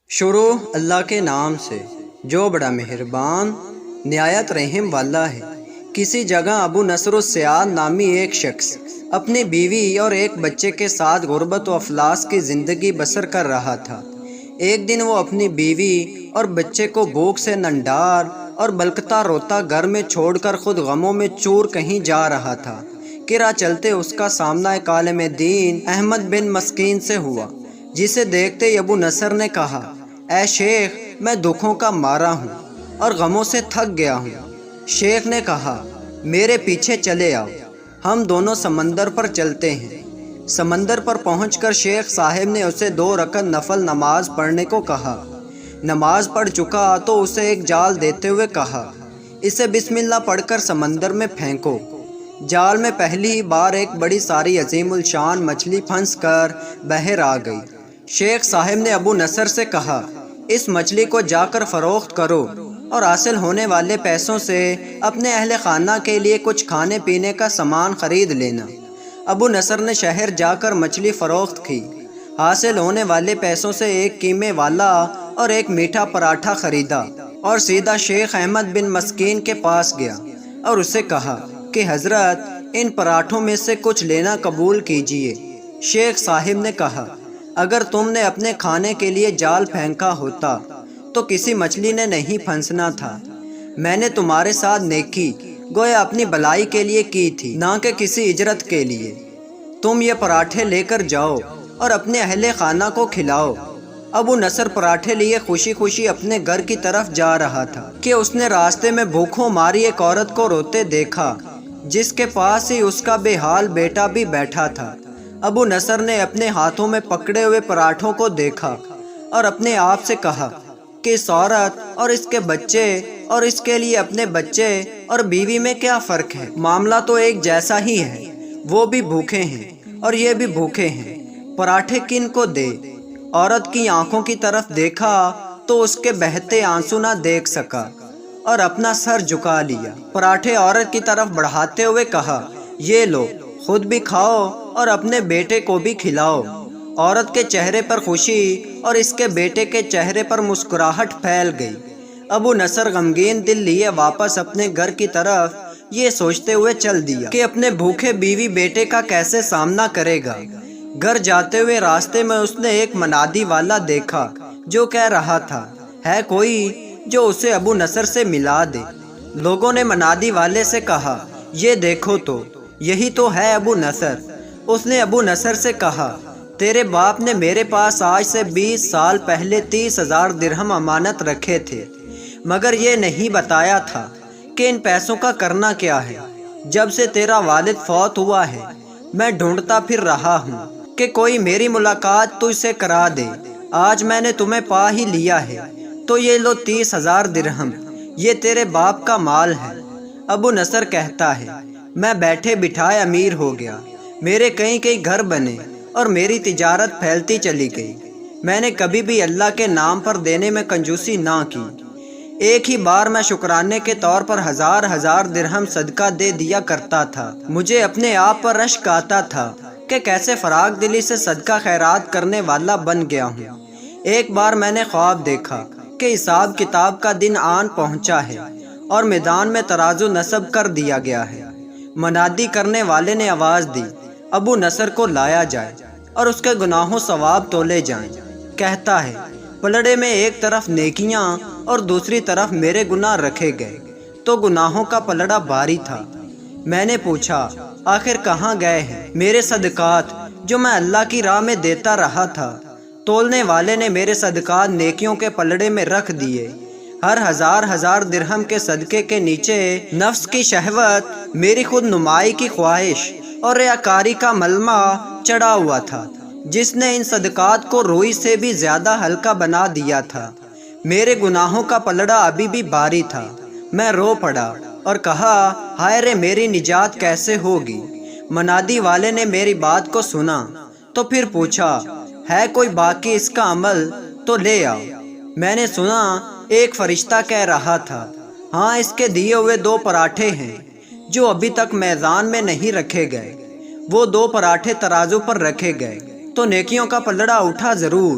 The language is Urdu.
شروع اللہ کے نام سے جو بڑا مہربان نہایت رحم والا ہے۔ کسی جگہ ابو نصر السیاد نامی ایک شخص اپنی بیوی اور ایک بچے کے ساتھ غربت و افلاس کی زندگی بسر کر رہا تھا۔ ایک دن وہ اپنی بیوی اور بچے کو بھوک سے ننڈار اور بلکتا روتا گھر میں چھوڑ کر خود غموں میں چور کہیں جا رہا تھا کہ راہ چلتے اس کا سامنا ایک عالم دین احمد بن مسکین سے ہوا، جسے دیکھتے ہی ابو نصر نے کہا، اے شیخ، میں دکھوں کا مارا ہوں اور غموں سے تھک گیا ہوں۔ شیخ نے کہا، میرے پیچھے چلے آؤ، ہم دونوں سمندر پر چلتے ہیں۔ سمندر پر پہنچ کر شیخ صاحب نے اسے 2 رکعت نفل نماز پڑھنے کو کہا۔ نماز پڑھ چکا تو اسے ایک جال دیتے ہوئے کہا، اسے بسم اللہ پڑھ کر سمندر میں پھینکو۔ جال میں پہلی ہی بار ایک بڑی ساری عظیم الشان مچھلی پھنس کر باہر آ گئی۔ شیخ صاحب نے ابو نصر سے کہا، اس مچھلی کو جا کر فروخت کرو اور حاصل ہونے والے پیسوں سے اپنے اہل خانہ کے لیے کچھ کھانے پینے کا سامان خرید لینا۔ ابو نصر نے شہر جا کر مچھلی فروخت کی۔ حاصل ہونے والے پیسوں سے ایک قیمے والا اور ایک میٹھا پراٹھا خریدا اور سیدھا شیخ احمد بن مسکین کے پاس گیا اور اسے کہا کہ حضرت، ان پراٹھوں میں سے کچھ لینا قبول کیجیے۔ شیخ صاحب نے کہا، اگر تم نے اپنے کھانے کے لیے جال پھینکا ہوتا تو کسی مچھلی نے نہیں پھنسنا تھا۔ میں نے تمہارے ساتھ نیکی گویا اپنی بلائی کے لیے کی تھی، نہ کہ کسی اجرت کے لیے۔ تم یہ پراٹھے لے کر جاؤ اور اپنے اہل خانہ کو کھلاؤ۔ ابو نصر پراٹھے لیے خوشی خوشی اپنے گھر کی طرف جا رہا تھا کہ اس نے راستے میں بھوکوں ماری ایک عورت کو روتے دیکھا، جس کے پاس ہی اس کا بے حال بیٹا بھی بیٹھا تھا۔ ابو نصر نے اپنے ہاتھوں میں پکڑے ہوئے پراٹھوں کو دیکھا اور اپنے آپ سے کہا کہ اس عورت اور اس کے بچے اور اس کے لیے اپنے بچے اور بیوی میں کیا فرق ہے؟ معاملہ تو ایک جیسا ہی ہے، وہ بھی بھوکے ہیں اور یہ بھی بھوکے ہیں، پراٹھے کن کو دے؟ عورت کی آنکھوں کی طرف دیکھا تو اس کے بہتے آنسو نہ دیکھ سکا اور اپنا سر جھکا لیا۔ پراٹھے عورت کی طرف بڑھاتے ہوئے کہا، یہ لو، خود بھی کھاؤ اور اپنے بیٹے کو بھی کھلاؤ۔ عورت کے چہرے پر خوشی اور اس کے بیٹے کے چہرے پر مسکراہٹ پھیل گئی۔ ابو نصر غمگین دل لیے واپس اپنے گھر کی طرف یہ سوچتے ہوئے چل دیا کہ اپنے بھوکے بیوی بیٹے کا کیسے سامنا کرے گا۔ گھر جاتے ہوئے راستے میں اس نے ایک منادی والا دیکھا جو کہہ رہا تھا، ہے کوئی جو اسے ابو نصر سے ملا دے؟ لوگوں نے منادی والے سے کہا، یہ دیکھو تو، یہی تو ہے ابو نصر۔ اس نے ابو نصر سے کہا، تیرے باپ نے میرے پاس آج سے 20 سال پہلے 30,000 درہم امانت رکھے تھے، مگر یہ نہیں بتایا تھا کہ ان پیسوں کا کرنا کیا ہے۔ جب سے تیرا والد فوت ہوا ہے میں ڈھونڈتا پھر رہا ہوں کہ کوئی میری ملاقات تجھ سے کرا دے۔ آج میں نے تمہیں پا ہی لیا ہے، تو یہ لو 30,000 درہم، یہ تیرے باپ کا مال ہے۔ ابو نصر کہتا ہے، میں بیٹھے بٹھائے امیر ہو گیا، میرے کئی گھر بنے اور میری تجارت پھیلتی چلی گئی۔ میں نے کبھی بھی اللہ کے نام پر دینے میں کنجوسی نہ کی۔ ایک ہی بار میں شکرانے کے طور پر 1000 درہم صدقہ دے دیا کرتا تھا۔ مجھے اپنے آپ پر رشک آتا تھا کہ کیسے فراغ دلی سے صدقہ خیرات کرنے والا بن گیا ہوں۔ ایک بار میں نے خواب دیکھا کہ حساب کتاب کا دن آن پہنچا ہے اور میدان میں ترازو نصب کر دیا گیا ہے۔ منادی کرنے والے نے آواز دی، ابو نصر کو لایا جائے اور اس کے گناہوں ثواب تولے جائیں۔ کہتا ہے، پلڑے میں ایک طرف نیکیاں اور دوسری طرف میرے گناہ رکھے گئے تو گناہوں کا پلڑا بھاری تھا۔ میں نے پوچھا، آخر کہاں گئے ہیں میرے صدقات جو میں اللہ کی راہ میں دیتا رہا تھا؟ تولنے والے نے میرے صدقات نیکیوں کے پلڑے میں رکھ دیے۔ ہر 1000 درہم کے صدقے کے نیچے نفس کی شہوت، میری خود نمائی کی خواہش اور ریاکاری کا ملمہ چڑھا ہوا تھا، جس نے ان صدقات کو روئی سے بھی زیادہ ہلکا بنا دیا تھا۔ میرے گناہوں کا پلڑا ابھی بھی بھاری تھا۔ میں رو پڑا اور کہا، ہائے رے، میری نجات کیسے ہوگی؟ منادی والے نے میری بات کو سنا تو پھر پوچھا، ہے کوئی باقی اس کا عمل تو لے آؤ۔ میں نے سنا ایک فرشتہ کہہ رہا تھا، ہاں، اس کے دیے ہوئے 2 پراٹھے ہیں جو ابھی تک میزان میں نہیں رکھے گئے۔ وہ 2 پراٹھے ترازو پر رکھے گئے تو نیکیوں کا پلڑا اٹھا ضرور،